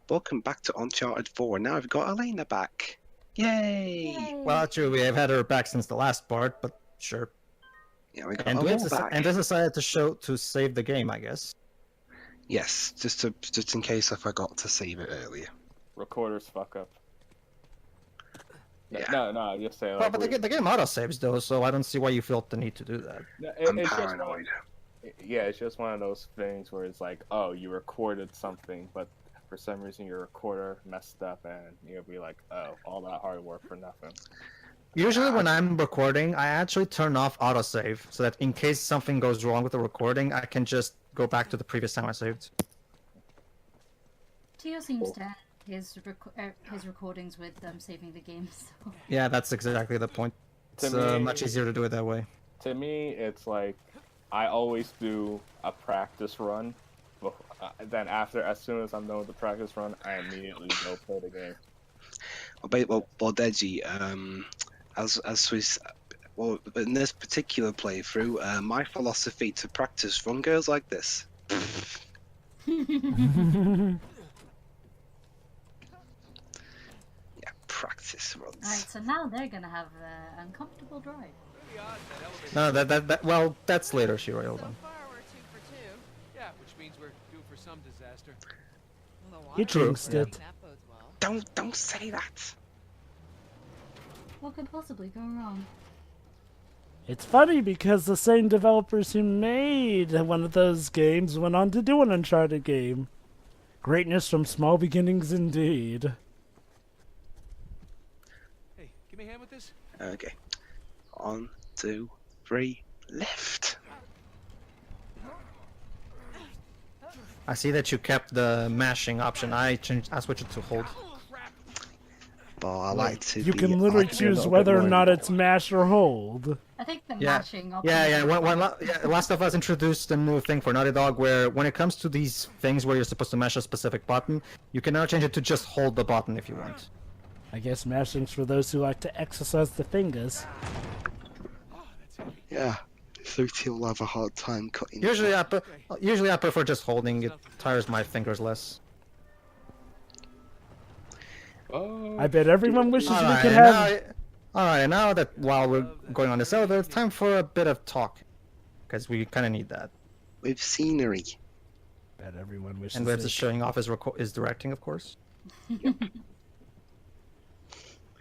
welcome back to Uncharted 4. Now we've got Elena back. Yay! Well, true, we have had her back since the last part, but sure. Yeah, we got And them all Dwibs back. and this decided to save the game, I guess. Yes, just in case I forgot to save it earlier. Recorders fuck up. Yeah. No, just say. Well, Like, but the game auto-saves, though, so I don't see why you felt the need to do that. I'm it's paranoid. It's just one of those things where it's like, oh, you recorded something, but for some reason your recorder messed up, and you'll be like, oh, all that hard work for nothing. Usually when I'm recording, I actually turn off autosave, so that in case something goes wrong with the recording, I can just go back to the previous time I saved. Tio seems to have his recordings with saving the game, so... Yeah, that's exactly the point. It's much easier to do it that way. To me, it's like, I always do a practice run, then as soon as I'm done with the practice run, I immediately go play the game. Well, Deji, in this particular playthrough, my philosophy to practice run goes like this. Yeah, practice runs. Alright, so now they're gonna have an uncomfortable drive. No, well, that's later, Shiro. Hold on. Yeah, which means we're due for some disaster. You jinxed it. Don't say that. What could possibly go wrong? It's funny because the same developers who made one of those games went on to do an Uncharted game. Greatness from small beginnings indeed. Hey, give me a hand with this. Okay. 1, 2, 3, left. I see that you kept the mashing option. I switched it to hold. But I like to. You can literally choose whether or not it's mash or hold. I think the Yeah. mashing option... Yeah. Last of Us introduced a new thing for Naughty Dog where when it comes to these things where you're supposed to mash a specific button, you can now change it to just hold the button if you want. I guess mashing's for those who like to exercise the fingers. Yeah. So he'll have a hard time cutting. Usually I prefer just holding. It tires my fingers less. Oh, I bet everyone wishes we could have... Alright, now that while we're going on this elevator, it's time for a bit of talk. Because we kind of need that. With scenery. Bet everyone wishes And we have they to showing off his directing, of course.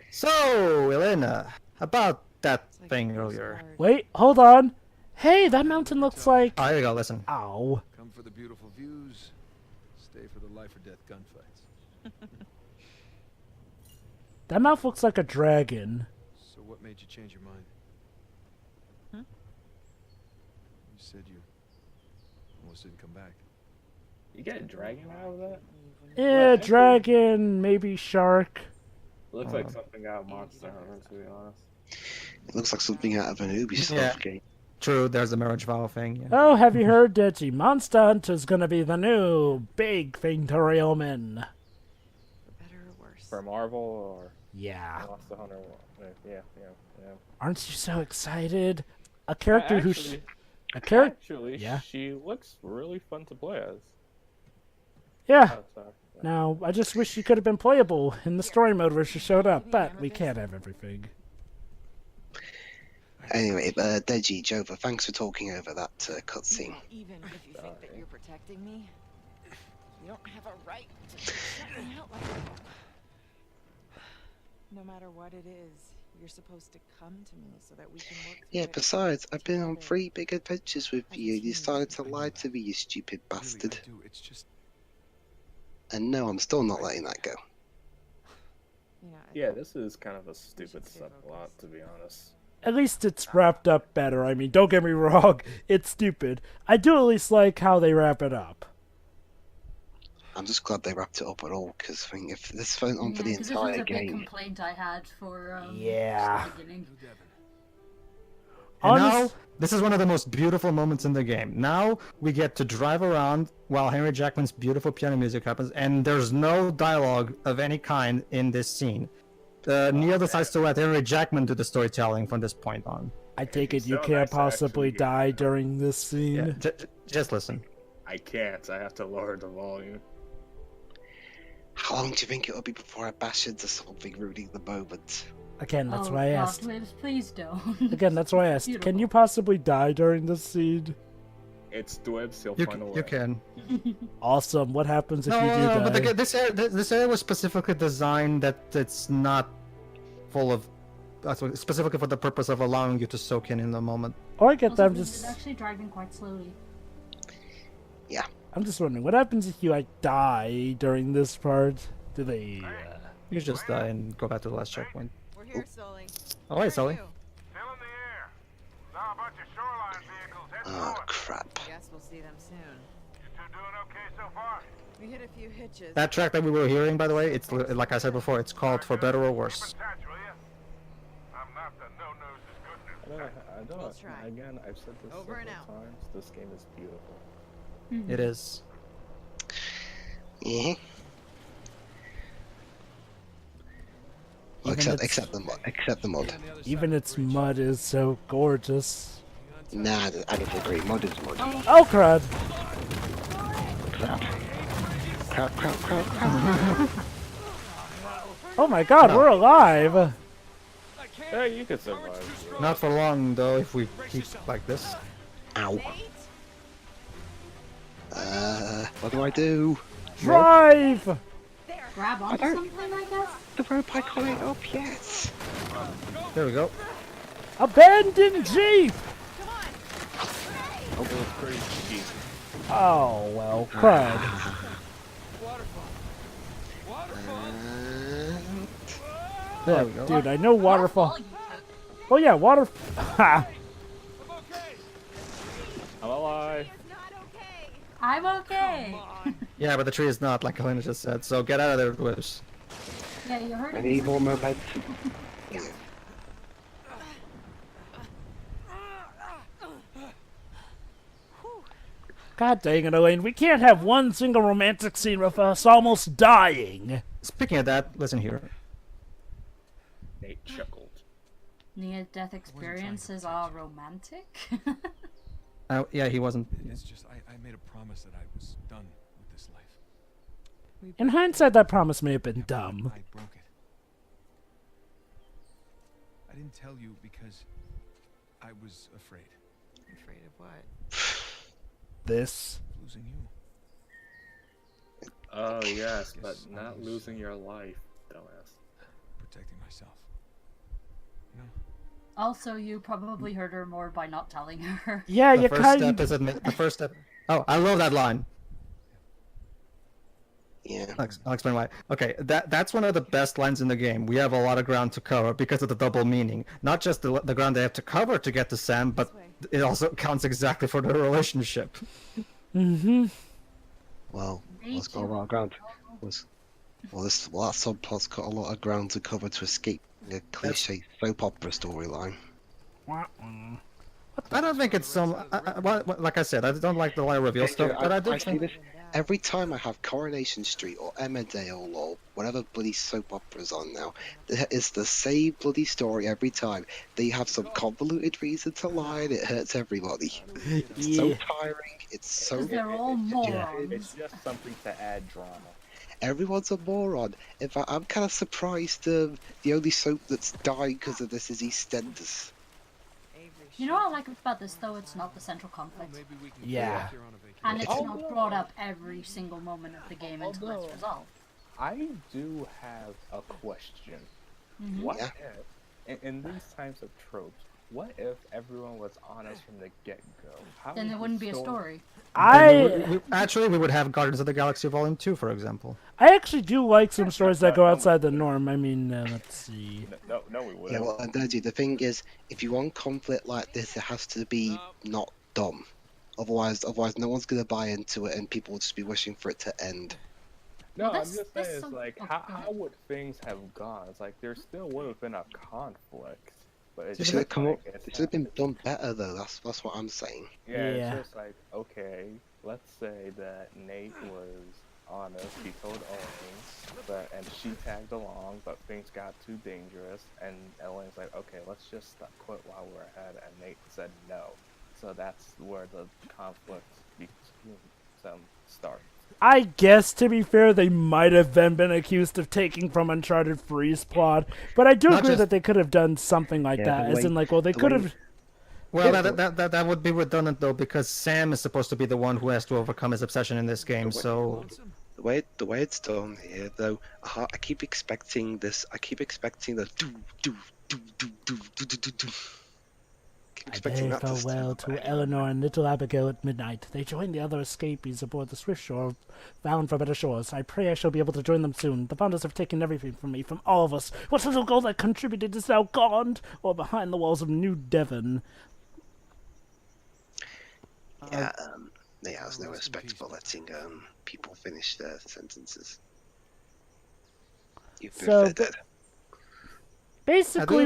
So, Elena, about that thing earlier. Wait, hold on. Hey, that mountain looks like... Oh, here you go, listen. Ow. Come for the beautiful views, stay for the life or death gunfights. That mouth looks like a dragon. So what made you change your mind? Hmm? You said you almost didn't come back. you get a dragon out of that? Yeah, Well, dragon, maybe shark. Looks like something out of Monster Hunter, to be honest. It looks like something out of an Ubisoft Yeah. game. True, there's the marriage vow thing. Yeah. Oh, have you heard, Deji? Monster Hunter's gonna be the new big thing to reel in. Better or worse? For Marvel or Yeah. Monster Hunter? Yeah. Aren't you so excited? A character Actually, Yeah. she looks really fun to play as. Yeah. Oh, sorry. Now, I just wish she could have been playable in the story mode where she showed up, but we can't have everything. Anyway, Deji, Jova, thanks for talking over that cutscene. Even if you think that you're protecting me, you don't have a right to shut me out like that. No matter what it is, you're supposed to come to me so that we can work through Yeah, it besides, I've been on together. 3 big adventures with you. You decided to lie to me, you stupid Really, bastard. I do. It's just And no, I'm still not letting that go. Yeah, this is kind of a stupid subplot, to be honest. At least it's wrapped up better. I mean, don't get me wrong, it's stupid. I do at least like how they wrap it up. I'm just glad they wrapped it up at all, because I think if this went on for the 'cause this was entire a big game... complaint I had for Yeah. the beginning. And Honest- now, this is one of the most beautiful moments in the game. Now, we get to drive around while Henry Jackman's beautiful piano music happens, and there's no dialogue of any kind in this scene. Neil decides to let Henry Jackman do the storytelling from this point on. I take it you So can't nice to possibly actually die during this scene. Yeah, just listen. I can't. I have to lower the volume. long do you think it'll be before I bash into something ruining the moment? Again, that's oh, why I God, asked. Dwibs, please don't. Again, that's why I asked. Can Beautiful. you possibly die during this scene? It's Dwibs, he'll You, find a way. you can. Awesome. What happens if No, you do no, die? but this area was specifically designed that it's not full of, specifically for the purpose of allowing you to soak in the moment. Oh, I get Also, that. I'm Dwibs is just, actually driving quite slowly. I'm just wondering, what happens if you like die during this part? Do they? You just die and go back to the last checkpoint. We're here, Sully. Oh, hey, Sully. Still in the air. Saw a bunch of shoreline vehicles heading Oh north. crap. Guess we'll see them soon. You two doing okay so far? We hit a few hitches. That track that we were hearing, by the way, it's like I said before, it's called For Better or Keep Worse. in touch, will ya? I'm not the no-nose as good I We'll don't. try. Again, I've said this Over and several out. times. This game is beautiful. It is. Yeah. Well, Even except the mod. Even its mud is so gorgeous. Nah, I don't agree. Mod is mod. Oh crud! Crap. Crap. Oh my God, we're alive! Yeah, you could survive. Not for long, though, if we keep like this. Ow. What do I do? Drive! Grab onto something, I guess? The rope I can't it up yet. There we go. Abandon Jeep! Oh, it's pretty cheap. Oh well, crud. There we go. Dude, I know waterfall. Oh yeah, water. Ha! I'm alive. I'm okay. Yeah, but the tree is not, like Elena just said, so get out of there, Dwibs. Yeah, you heard I it. need more momentum. God dang it, Elaine. We can't have one single romantic scene with us almost dying. Speaking of that, listen here. Nate chuckled. Near-death experiences are romantic. Yeah, he wasn't. It's just, I made a promise that I was done with this life. In hindsight, that promise may have been dumb. I broke it. I didn't tell you because I was afraid Afraid of what? This. of losing you. Oh yes, but Yes, I not was, losing your life, dumbass. Protecting myself. You know? Also, you probably hurt her more by not telling her. Yeah, The you first kind step is admit. The first step. Oh, I love that line. Yeah. I'll explain why. Okay, that's one of the best lines in the game. We have a lot of ground to cover because of the double meaning. Not just the ground they have to cover to get to Sam, but it also counts exactly for their relationship. Mm-hmm. Well, Me let's go too. around ground. That subplot's got a lot of ground to cover to escape a cliche soap opera storyline. I don't think it's some. Like I said, I don't like the line reveal stuff, but I do I see think. this every time I have Coronation Street or Emmerdale or whatever bloody soap opera's on now. It's the same bloody story every time. They have some convoluted reason to lie and it hurts everybody. It's so Yeah. tiring. It's so. Because they're all It's morons. just something to add drama. Everyone's a moron. In fact, I'm kind of surprised the only soap that's dying because of this is EastEnders. You know what I like about this, though? It's not the central conflict. Maybe we can Yeah. here on a vacation. And it's Oh, not no. brought up every single moment of the game until it's resolved. I do have a question. Mhm. What Yeah. if, in these times of tropes, what if everyone was honest from the get-go? How Then would there the wouldn't be a story. Actually, we would have Guardians of the Galaxy Volume 2, for example. I actually do like some stories that go outside the norm. I mean, let's see. No, we wouldn't. Yeah, well, and Deji, the thing is, if you want conflict like this, it has to be not dumb. Otherwise, no one's gonna buy into it, and people will just be wishing for it to end. No, Well, I'm just this saying, it's some- like, oh, how, go ahead. how would things have gone? It's like, there still would have been a conflict. But it's It should just have come like, up. it's It should have been not- done better, though. That's what I'm saying. Yeah, Yeah. it's just like, okay, let's say that Nate was honest, he told Elaine, and she tagged along, but things got too dangerous, and Elaine's like, okay, let's just stop quit while we're ahead, and Nate said no. So that's where the conflict between them starts. I guess, to be fair, they might have then been accused of taking from Uncharted Free's plot, but I do Not agree just- that they could have done something like Yeah, that, the as way- in, like, well, they the could way- have... Well, that would be redundant though, because Sam is supposed to be the one who has to overcome his obsession in this game. So The way it's done here, though, I keep expecting this. I keep expecting the do do do do do do do do do. Keep I expecting bade that to farewell start. to Eleanor and little Abigail at midnight. They joined the other escapees aboard the Swift Shore, bound for better shores. I pray I shall be able to join them soon. The founders have taken everything from me, from all of us. What little gold I contributed is now gone, or behind the walls of New Devon. Yeah, they has no respect for letting people finish their sentences. Even So, if they're dead. Basically,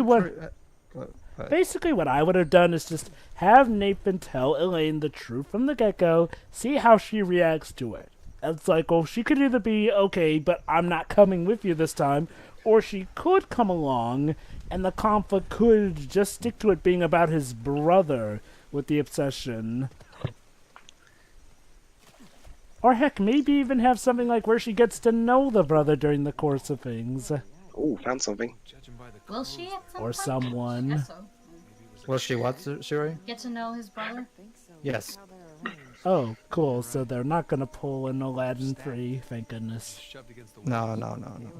what I would have done is just have Nathan tell Elaine the truth from the get-go, see how she reacts to it. It's like, well, she could either be, okay, but I'm not coming with you this time, or she could come along, and the conflict could just stick to it being about his brother with the obsession. Or heck, maybe even have something like where she gets to know the brother during the course of things. Oh, found something. Judging by the Will she at some Or point? someone. Guess so. was she what, Shuri? Get to know his brother? Yes. Oh, cool, so they're not gonna pull an Aladdin 3, thank goodness. shoved against the No, wall. no.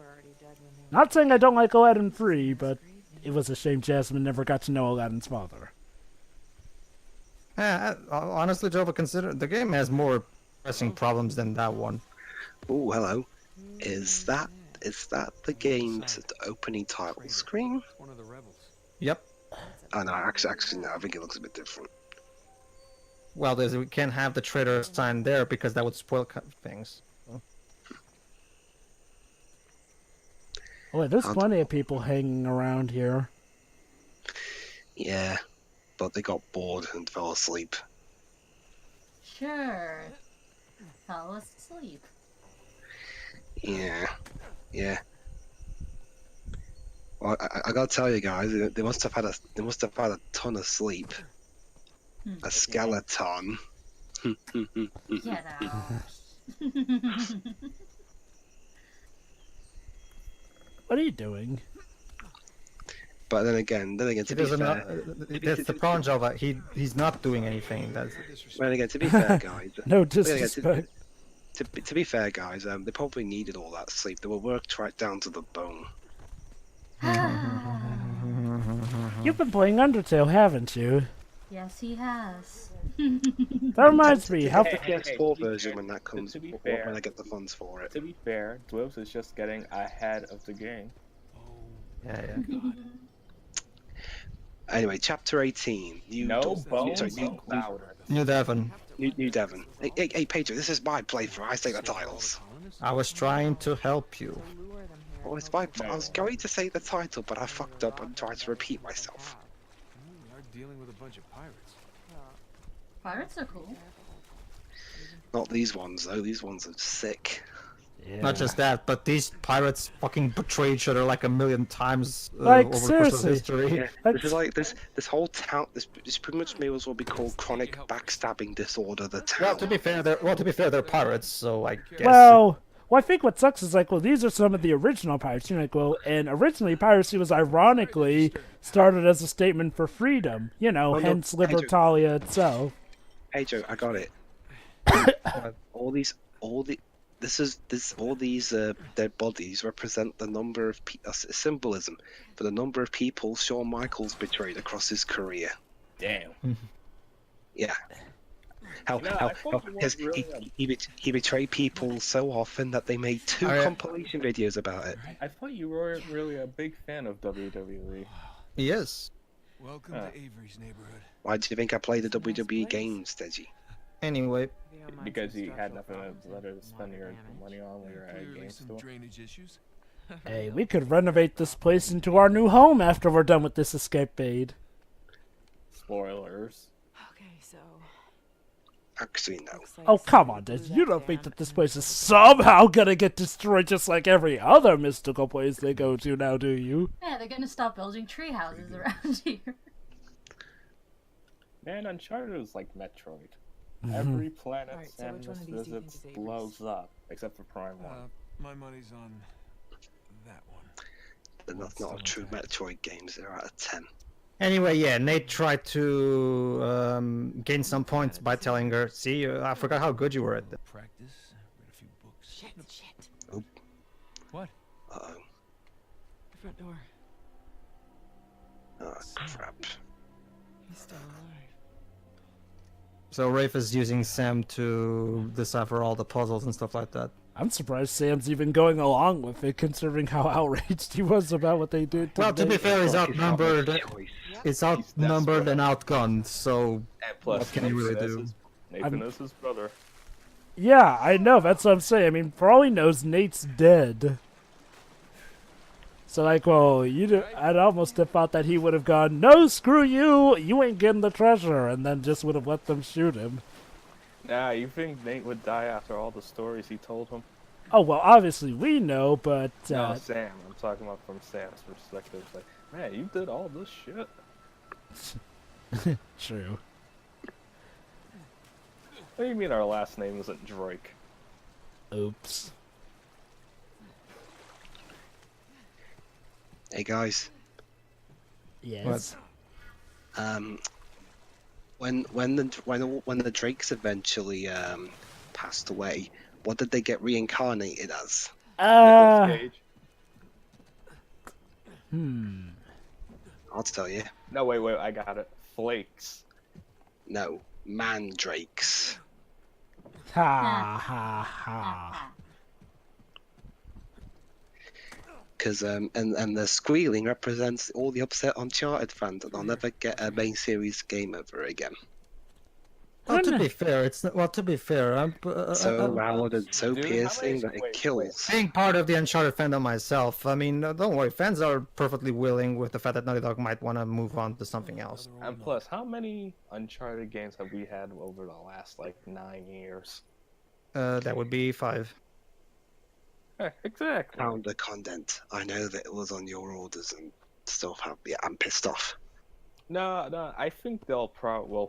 Not saying I don't like Aladdin 3, but it was a shame Jasmine never got to know Aladdin's father. Honestly, Jova, consider the game has more pressing problems than that one. Oh, hello. Is that the game's opening title screen? One of the rebels. Yep. Oh no, actually no. I think it looks a bit different. Well, we can't have the traitor sign there because that would spoil things. Oh, wait, there's plenty of people hanging around here. Yeah, but they got bored and fell asleep. Sure. Fell asleep. Yeah. Well, I gotta tell you guys, they must have had a ton of sleep. A skeleton. Get out. What are you doing? But then again, to He be doesn't know, fair, that's the problem, Jova. He's not doing anything. That's well, again, to be fair, guys. No Well, again, disrespect. to be fair, guys, they probably needed all that sleep. They were worked right down to the bone. You've been playing Undertale, haven't you? Yes, he has. That reminds me, how... The PS4 version when that comes, to be when fair- I get the funds for it. To be fair, Dwibs is just getting ahead of the game. yeah. Anyway, chapter 18. No bones New louder. New Devon. Devon. Hey, Pedro, this is my playthrough. I say the titles. I was trying to help you. Oh, it's my. I was going to say the title, but I fucked up and tried to repeat myself. We are dealing with a bunch of pirates. Pirates are cool. Not these ones though. These ones are sick. Yeah. Not just that, but these pirates fucking betray each other like a million times Like, over the course of seriously. history. Yeah, That's- this is like this whole town. This pretty much may as well be called chronic backstabbing disorder. The town. Well, to be fair, they're pirates, so I guess. Well, I think what sucks is like, well, these are some of the original pirates. You're like, well, and originally piracy was ironically started as a statement for freedom. You know, Oh, no, hence Pedro. Libertalia itself. Hey Joe, I got it. all these dead bodies represent the number of symbolism for the number of people Shawn Michaels betrayed across his career. Damn. Yeah. How You know, I thought you because weren't really he betrayed people so often that they made 2 Oh, yeah. compilation videos about it. I thought you weren't really a big fan of WWE. He is. Welcome to Avery's neighborhood. Why do you think I play the WWE games, Deji? Anyway, Because you had nothing better to spend your money on when you were at a Clearly game some store. drainage issues. Hey, we could renovate this place into our new home after we're done with this escapade. Spoilers. Okay, so. Actually, no. looks like Oh, come on, someone Des. blew You that don't think down that this and place is somehow gonna get destroyed just like every other mystical place they go to now, do you? Yeah, they're gonna stop building tree houses around here. Man, Uncharted was like Metroid. Every planet Alright, so which one Samus of these do you think visits is Avery's? blows up, except for Prime 1. My money's on that one. They're not a true Metroid game, 0 out of 10. Anyway, yeah, Nate tried to gain some points by telling her, see, I forgot how good you were at this. Practice, read a few books. Shit. Oh. What? Uh-oh. The front door. Oh, crap. He's still alive. So Rafe is using Sam to decipher all the puzzles and stuff like that. I'm surprised Sam's even going along with it, considering how outraged he was about what they did to Well, to be Nate. fair, he's Fuck, it's not my outnumbered. choice. It's outnumbered and outgunned, so And plus, what can you really do? Nathan is his brother. Yeah, I know, that's what I'm saying. I mean, for all he knows, Nate's dead. So, like, well, I'd almost have thought that he would have gone, no, screw you, you ain't getting the treasure, and then just would have let them shoot him. Nah, you think Nate would die after all the stories he told him? Oh, well, obviously we know, but... No, Sam. I'm talking about from Sam's perspective. It's like, man, you did all this shit. True. What do you mean our last name isn't Drake? Oops. Hey guys, Yes. when the Drakes eventually passed away, what did they get reincarnated as? Nicolas Cage? I'll tell you. No, wait, I got it. Flakes. No, mandrakes. Ha ha ha. Because and the squealing represents all the upset Uncharted fans, and they'll never get a main series game ever again. Well, to be fair, it's not, well. To be fair, I'm So loud and so Dude, how piercing many- that it wait. kills. being part of the Uncharted fandom myself. I mean, don't worry, fans are perfectly willing with the fact that Naughty Dog might want to move on to something else. And plus, how many Uncharted games have we had over the last, 9 years? That would be 5. Exactly. Found the content. I know that it was on your orders and stuff. Yeah, I'm pissed off. No, I think we'll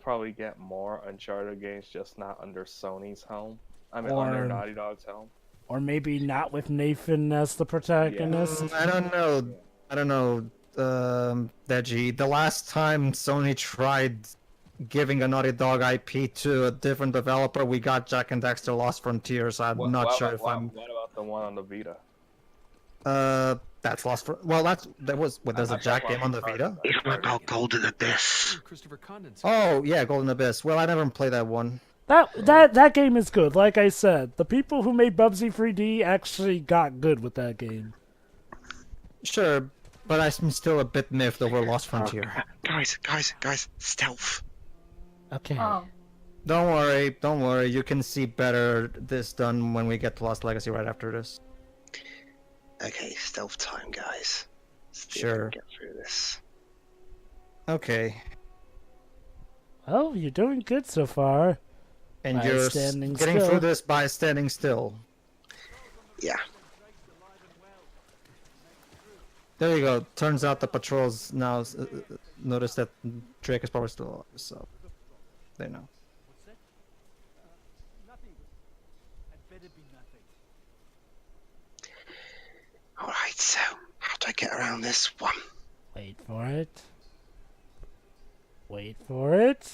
probably get more Uncharted games, just not under Sony's helm. I mean, under Or- Naughty Dog's helm. Or maybe not with Nathan as the protagonist. I don't know, Deji. The last time Sony tried giving a Naughty Dog IP to a different developer, we got Jack and Daxter Lost Frontiers. I'm not sure if I'm. What about the one on the Vita? That's Lost. Well, there's a Jack game on the Vita. It's about Golden Abyss. Christopher Condon's. Oh yeah, Golden Abyss. Well, I never played that one. That game is good. Like I said, the people who made Bubsy 3D actually got good with that game. Sure, but I'm still a bit miffed over Lost Frontier. Guys, stealth. Okay. Oh, Don't worry. You can see better this done when we get to Lost Legacy right after this. Okay, stealth time, guys. See if I Sure. can get through this. Okay, Well, you're doing good so far. and By you're standing getting still. through this by standing still. Yeah. There you go. Turns out the patrols now notice that Drake is probably still alive, so they know. Alright, so how do I get around this one? Wait for it. Wait for it.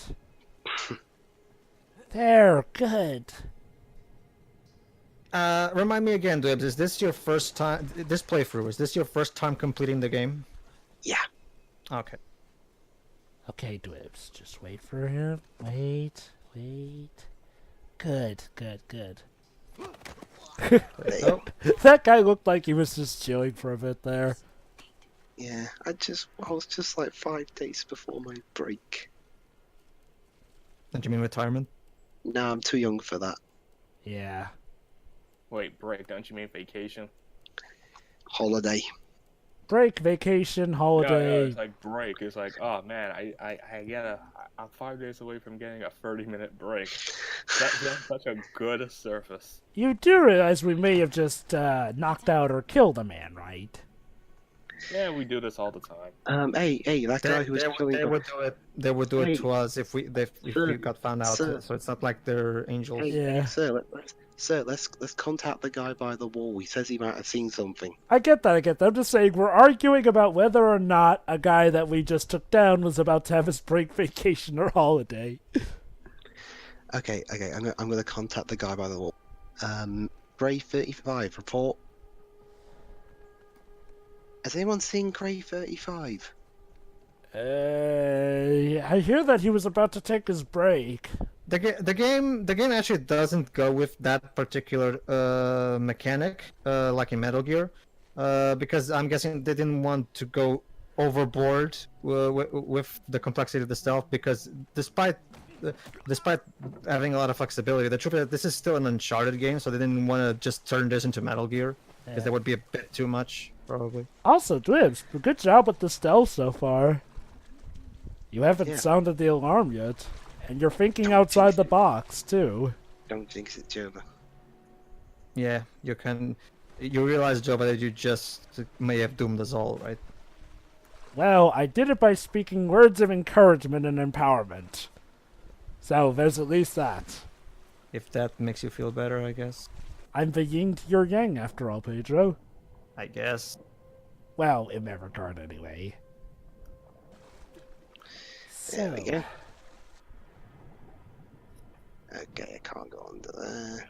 There, good. Remind me again, Dwibs, is this your first time, this playthrough, is this your first time completing the game? Yeah. Okay. Okay, Dwibs, just wait for him. Wait. Good. Oh, That guy looked like he was just chilling for a bit there. Yeah, I was just like 5 days before my break. don't you mean retirement? No, I'm too young for that. Yeah. Wait, break? Don't you mean vacation? Holiday. Break, vacation, No, holiday. it's like break. It's like, oh man, I'm 5 days away from getting a 30-minute break. That's such a good surface. You do realize we may have just knocked out or killed a man, right? Yeah, we do this all the time. Hey, that guy who was killing. They would do it Hey, to us if we sir, got found out. sir. So it's not like they're angels. Hey, Yeah. sir, let's contact the guy by the wall. He says he might have seen something. I get that. I'm just saying we're arguing about whether or not a guy that we just took down was about to have his break, vacation, or holiday. Okay, I'm gonna contact the guy by the wall. Gray 35, report. Has anyone seen Gray 35? I hear that he was about to take his break. The game actually doesn't go with that particular mechanic like in Metal Gear, because I'm guessing they didn't want to go overboard with the complexity of the stealth. Because despite having a lot of flexibility, the truth is that this is still an Uncharted game, so they didn't want to just turn this into Metal Gear because that would be a bit too much, probably. Also, Dwibs, good job with the stealth so far. You haven't sounded the alarm yet. And you're thinking outside the box, too. Don't jinx it, Joba. Yeah, you realize, Joe, that you just may have doomed us all, right? Well, I did it by speaking words of encouragement and empowerment. So, there's at least that. If that makes you feel better, I guess. I'm the yin to your yang, after all, Pedro. I guess. Well, in that regard, anyway. There we go. Okay, I can't go under there.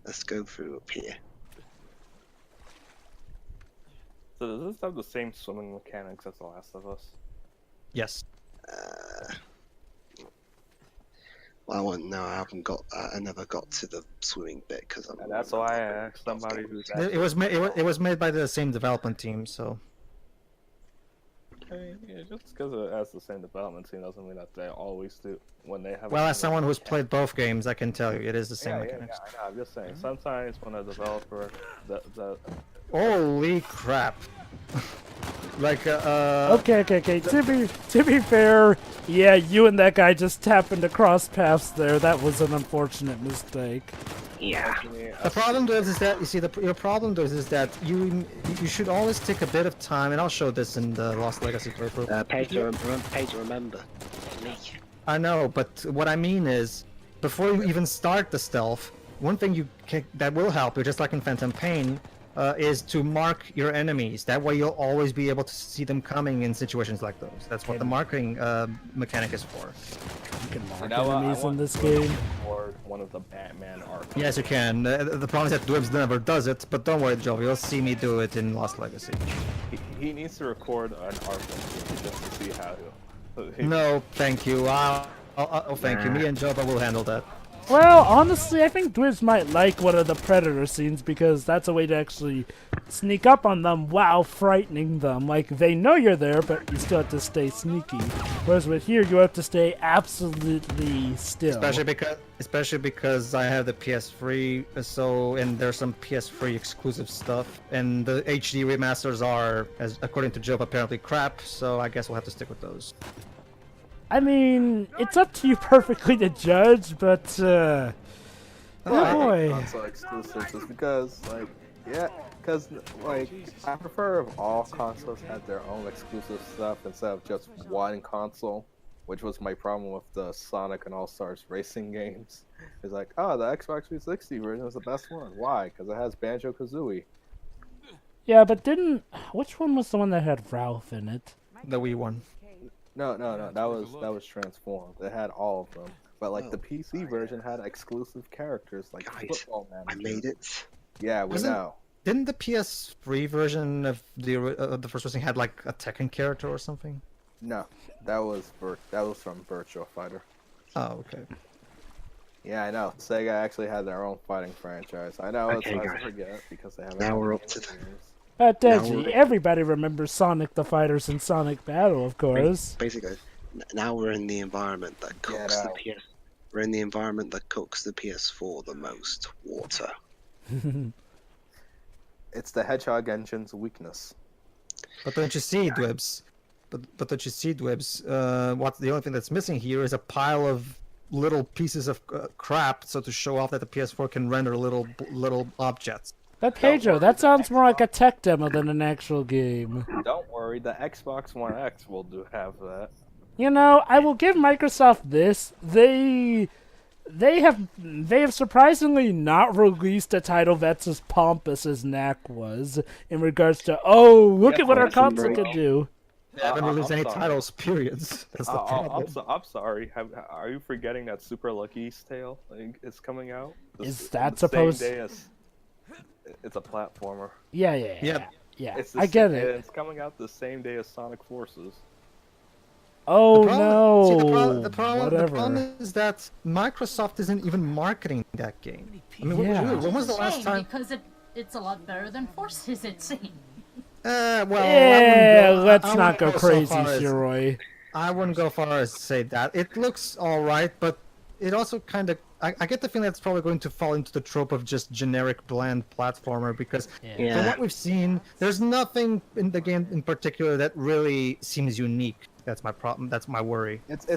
Let's go through up here. So does this have the same swimming mechanics as The Last of Us? Yes. Well, I won't know. I never got to the swimming bit because I'm. And that's why I asked somebody who's. It was made by the same development team, so. Yeah, just because it has the same development team doesn't mean that they always do when they have. Well, as someone who's played both games, I can tell you it is the same mechanics. Yeah, I know. I'm just saying. Sometimes when a developer, Holy crap! Like Okay. To be fair, yeah, you and that guy just happened to cross paths there. That was an unfortunate mistake. Yeah. The problem is that your problem is that you should always take a bit of time, and I'll show this in the Lost Legacy playthrough. Pedro, remember. Me. I know, but what I mean is, before you even start the stealth, one thing that will help you, just like in Phantom Pain, is to mark your enemies. That way you'll always be able to see them coming in situations like those. That's what the marking mechanic is for. You can mark enemies in this game. Or one of the Batman arcs. Yes, you can. The problem is that Dwibs never does it, but don't worry, Joe. You'll see me do it in Lost Legacy. He needs to record an arc just to see how he'll. No, thank you. Thank you. Me and Joba will handle that. Well, honestly, I think Dwibs might like one of the Predator scenes because that's a way to actually sneak up on them while frightening them. Like, they know you're there, but you still have to stay sneaky. Whereas with here, you have to stay absolutely still. Especially because I have the PS3, and there's some PS3 exclusive stuff, and the HD remasters are, according to Job, apparently crap. So I guess we'll have to stick with those. I mean, it's up to you perfectly to judge, but, oh boy. Console exclusives is because, I prefer if all consoles had their own exclusive stuff instead of just one console, which was my problem with the Sonic and All-Stars racing games. It's like, oh, the Xbox 360 version is the best one. Why? Because it has Banjo-Kazooie. Yeah, but which one was the one that had Ralph in it? The Wii one. No, that was transformed. It had all of them, but the PC version had exclusive characters like Football Manager. I made it. Yeah, we know. Didn't the PS3 version of the first version had like a Tekken character or something? No, that was from Virtua Fighter. Oh, okay. Yeah, I know. Sega actually had their own fighting franchise. I know it's hard to forget because they have. Now we're up to the. Deji, everybody remembers Sonic the Fighters and Sonic Battle, of course. Basically, now we're in the environment that cooks the PS. We're in the environment that cooks the PS4 the most. Water. It's the Hedgehog engine's weakness. But don't you see, Dwibs? But don't you see, Dwibs? The only thing that's missing here is a pile of little pieces of crap, so to show off that the PS4 can render little objects. But Pedro, that sounds more like a tech demo than an actual game. Don't worry, the Xbox One X will have that. You know, I will give Microsoft this. They have surprisingly not released a title that's as pompous as Knack was in regards to, oh, look at what our console can do. They haven't released I'm any sorry. titles, periods. That's the problem. I'm sorry. Are you forgetting that Super Lucky's Tale is coming out? Is that the supposed- Same day as, it's a platformer. Yeah. It's I get and it. it's coming out the same day as Sonic Forces. Oh The problem- no! see, the problem Whatever. is that Microsoft isn't even marketing that game. I mean, Yeah. when was the last Shame, time? because it's a lot better than Forces, it seems. Well, Yeah, let's I not wouldn't go so crazy, far as- Shiroy. I wouldn't go far as to say that. It looks alright, but it also kind of... I get the feeling it's probably going to fall into the trope of just generic bland platformer, because from what we've seen, there's nothing in the game in particular that really seems unique. That's my problem. That's my worry. It's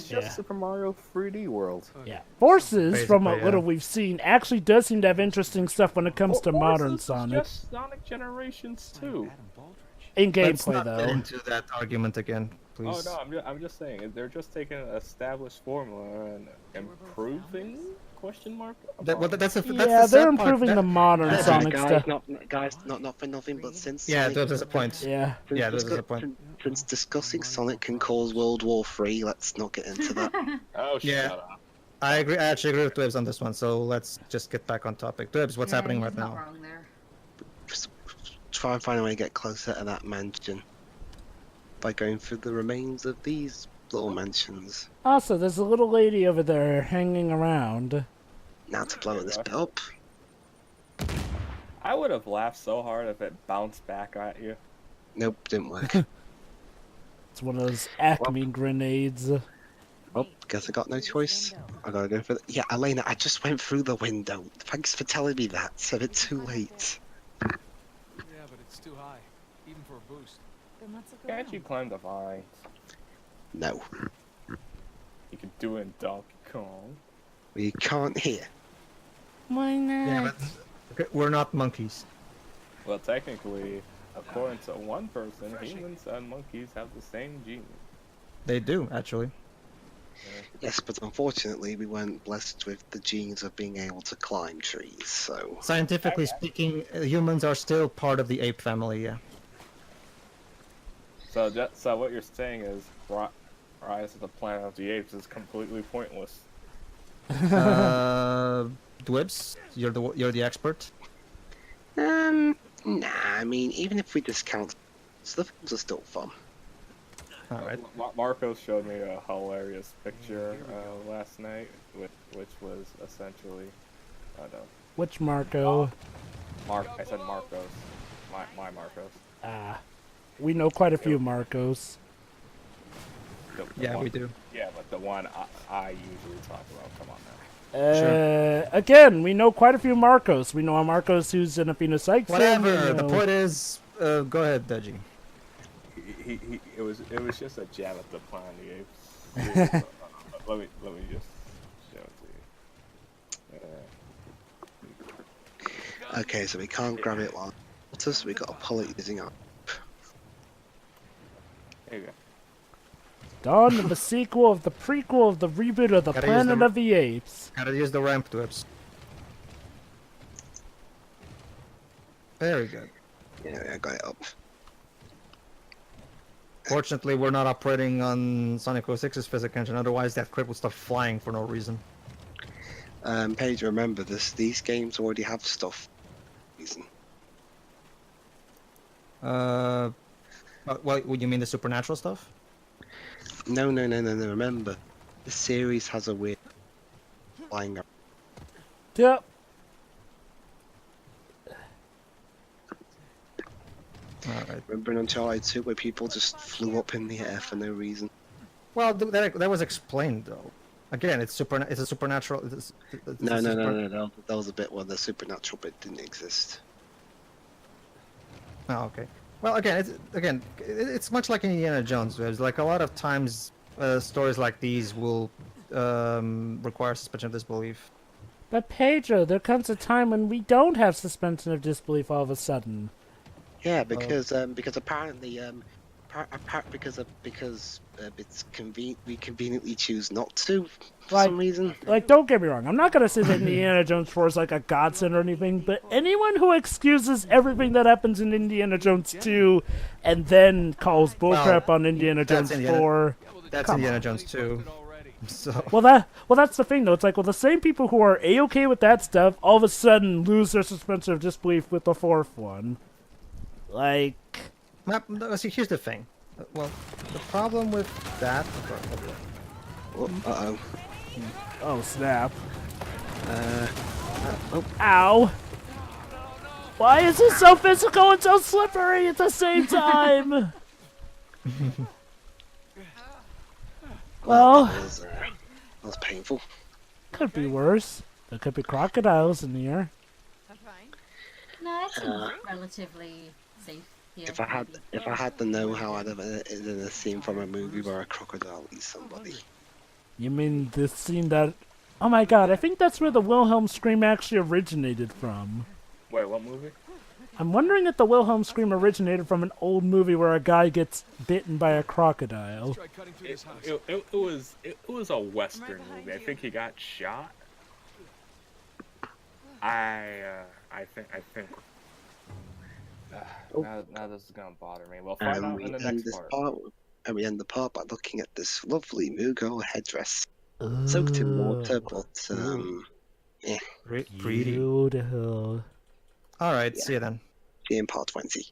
just Super Mario 3D World. Yeah. Forces, from what Basically, little yeah. we've seen, actually does seem to have interesting stuff when it comes to modern Forces is Sonic. just Sonic Generations 2. In Let's gameplay, not though. get into that argument again, Oh please. no, I'm just saying they're just taking an established formula and improving question mark. That's the Yeah, sad they're part. improving the modern that's Sonic guys, stuff. not for nothing, but since Yeah, Sonic, there's a point. Yeah. Yeah, there's a point. since discussing Sonic can cause World War III, let's not get into that. Oh Yeah. shut up. I agree. I actually agree with Dwibs on this one. So let's just get back on topic. Dwibs, what's Yeah, happening he's right not now? wrong there. Try and find a way to get closer to that mansion by going through the remains of these little mansions. Also, there's a little lady over there hanging around. Now to blow this bit up. I would have laughed so hard if it bounced back at you. Nope, didn't work. It's one of those Acme grenades. Oh, guess I got no choice. I gotta go for the... Yeah, Elena, I just went through the window. Thanks for telling me that. It's a bit too late. Yeah, but it's too high, even for a boost. Then let's look Can't you around. climb the vines? No. You can do it in Donkey Kong. We can't hear. Why not? Yeah, but okay, we're not monkeys. Well, technically, according to one person, humans and monkeys have the same gene. They do, actually. Yes, but unfortunately we weren't blessed with the genes of being able to climb trees, so... Scientifically speaking, humans are still part of the ape family, yeah. So what you're saying is Rise of the Planet of the Apes is completely pointless. Dwibs, you're the expert. Nah, I mean, even if we discount... So the films are still fun. Alright. Marcos showed me a hilarious picture last night, which was essentially, I don't know. Which Marco? I said Marcos. My Marcos. Ah. We know quite a few Marcos. The Yeah, one, we do. Yeah, but the one I usually talk about. Come on now. Again, we know quite a few Marcos. We know a Marcos who's in a Phoenix Whatever, the point is... go ahead, Deji. It was just a jab at the Planet of the Apes. let me just show it to you. Okay, so we can't grab it while so we gotta pull it using our... There you go. Dawn of the sequel of the prequel of the reboot of the Gotta use Planet the- of the Apes. Gotta use the ramp, Dwibs. Very good. Yeah, I got it up. Fortunately, we're not operating on Sonic 06's physics engine, otherwise that crit would start flying for no reason. Paige, remember this. These games already have stuff. Reason. Well, you mean the supernatural stuff? No. Remember, the series has a weird flying up. Yep. Alright. Remember in Uncharted 2 where people just flew up in the air for no reason? Well, that was explained though. Again, it's a supernatural. No. That was a bit where the supernatural bit didn't exist. Oh, okay. Well, it's much like in Indiana Jones. There's like a lot of times stories like these will require suspension of disbelief. But Pedro, there comes a time when we don't have suspension of disbelief all of a sudden. Yeah, because apparently because it's we conveniently choose not to for some reason. Like, don't get me wrong, I'm not gonna say that Indiana Jones 4 is like a godsend or anything, but anyone who excuses everything that happens in Indiana Jones 2 and then calls bullcrap on Indiana Jones 4... That's Indiana Jones 2. So. Well, that's the thing, though. It's like, well, the same people who are A-okay with that stuff all of a sudden lose their suspension of disbelief with the fourth one. Like... See, here's the thing. Well, the problem with that... Uh-oh. Oh, snap. Ow! Why is it so physical and so slippery at the same time? Well... That was painful. Could be worse. There could be crocodiles in here. I'm fine. No, it's relatively safe here. If I had the know-how, I'd have in a scene from a movie where a crocodile eats somebody. You mean the scene that... Oh my god, I think that's where the Wilhelm scream actually originated from. Wait, what movie? I'm wondering if the Wilhelm scream originated from an old movie where a guy gets bitten by a crocodile. It was a Western movie. I think he got shot. I think. Now this is gonna bother me. We'll find out in the next part. And we end the part by looking at this lovely Mughal headdress. Soaked in water, but yeah. Beautiful. Alright, see you then. See you in part 20.